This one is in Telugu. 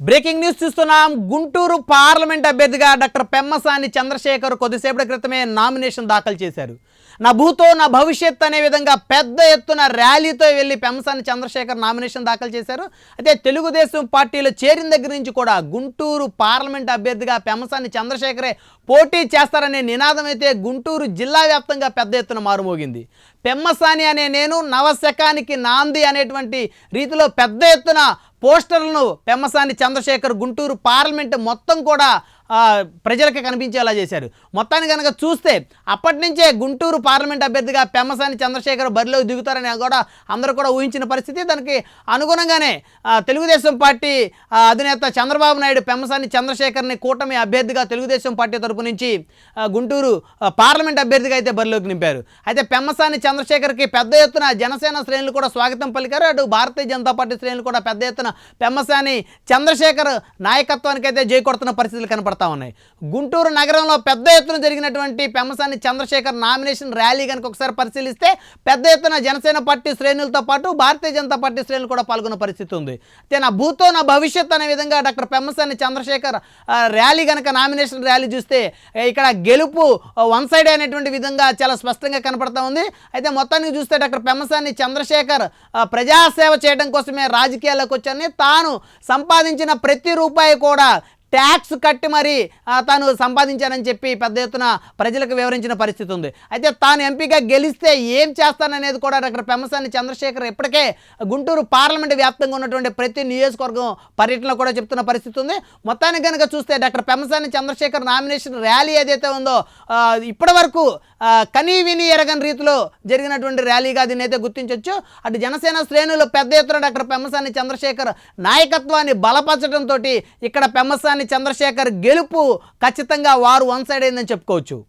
బ్రేకింగ్ న్యూస్ చూస్తున్నాం. గుంటూరు పార్లమెంట్ అభ్యర్థిగా డాక్టర్ పెమ్మసాని చంద్రశేఖర్ కొద్దిసేపటి క్రితమే నామినేషన్ దాఖలు చేశారు. నా భూతో నా భవిష్యత్ అనే విధంగా పెద్ద ఎత్తున ర్యాలీతో వెళ్ళి పెమ్మసాని చంద్రశేఖర్ నామినేషన్ దాఖలు చేశారు. అయితే తెలుగుదేశం పార్టీలో చేరిన దగ్గర నుంచి కూడా గుంటూరు పార్లమెంట్ అభ్యర్థిగా పెమ్మసాని చంద్రశేఖరే పోటీ చేస్తారనే నినాదం అయితే గుంటూరు జిల్లా వ్యాప్తంగా పెద్ద ఎత్తున మారుమోగింది. పెమ్మసాని అనే నేను నవశకానికి నాంది అనేటువంటి రీతిలో పెద్ద ఎత్తున పోస్టర్లను పెమ్మసాని చంద్రశేఖర్ గుంటూరు పార్లమెంట్ మొత్తం కూడా ప్రజలకు కనిపించేలా చేశారు. మొత్తాన్ని కనుక చూస్తే అప్పటి నుంచే గుంటూరు పార్లమెంట్ అభ్యర్థిగా పెమ్మసాని చంద్రశేఖర్ బరిలోకి దిగుతారని కూడా అందరూ కూడా ఊహించిన పరిస్థితి. దానికి అనుగుణంగానే తెలుగుదేశం పార్టీ అధినేత చంద్రబాబు నాయుడు పెమ్మసాని చంద్రశేఖర్ని కూటమి అభ్యర్థిగా తెలుగుదేశం పార్టీ తరపు నుంచి గుంటూరు పార్లమెంట్ అభ్యర్థిగా అయితే బరిలోకి నింపారు. అయితే పెమ్మసాని చంద్రశేఖర్కి పెద్ద ఎత్తున జనసేన శ్రేణులు కూడా స్వాగతం పలికారు. అటు భారతీయ జనతా పార్టీ శ్రేణులు కూడా పెద్ద ఎత్తున పెమ్మసాని చంద్రశేఖర్ నాయకత్వానికి అయితే జై కొడుతున్న పరిస్థితులు కనపడతాయి ఉన్నాయి. గుంటూరు నగరంలో పెద్ద ఎత్తున జరిగినటువంటి పెమ్మసాని చంద్రశేఖర్ నామినేషన్ ర్యాలీ కనుక ఒకసారి పరిశీలిస్తే పెద్ద ఎత్తున జనసేన పార్టీ శ్రేణులతో పాటు భారతీయ జనతా పార్టీ శ్రేణులు కూడా పాల్గొన్న పరిస్థితి ఉంది. అయితే నా భూతో నా భవిష్యత్ అనే విధంగా డాక్టర్ పెమ్మసాని చంద్రశేఖర్ ర్యాలీ కనుక నామినేషన్ ర్యాలీ చూస్తే ఇక్కడ గెలుపు వన్ సైడ్ అనేటువంటి విధంగా చాలా స్పష్టంగా కనపడతా ఉంది. అయితే మొత్తానికి చూస్తే డాక్టర్ పెమ్మసాని చంద్రశేఖర్ ప్రజాసేవ చేయడం కోసమే రాజకీయాల్లోకి వచ్చారని, తాను సంపాదించిన ప్రతి రూపాయి కూడా ట్యాక్స్ కట్టి మరి తాను సంపాదించానని చెప్పి పెద్ద ఎత్తున ప్రజలకు వివరించిన పరిస్థితి ఉంది. అయితే తాను ఎంపీగా గెలిస్తే ఏం చేస్తాననేది కూడా డాక్టర్ పెమ్మసాని చంద్రశేఖర్ ఇప్పటికే గుంటూరు పార్లమెంట్ వ్యాప్తంగా ఉన్నటువంటి ప్రతి నియోజకవర్గం పర్యటనలో కూడా చెప్తున్న పరిస్థితి ఉంది. మొత్తానికి కనుక చూస్తే doctor Pemmasani Chandrasekhar nomination rally ఏదైతే ఉందో ఇప్పటి వరకు కనీ విని ఎరగని రీతిలో జరిగినటువంటి ర్యాలీగా దీన్ని అయితే గుర్తించవచ్చు. అటు జనసేన శ్రేణులు పెద్ద ఎత్తున డాక్టర్ పెమ్మసాని చంద్రశేఖర్ నాయకత్వాన్ని బలపరచడంతో ఇక్కడ పెమ్మసాని చంద్రశేఖర్ గెలుపు ఖచ్చితంగా వారు వన్ సైడ్ అయిందని చెప్పుకోవచ్చు.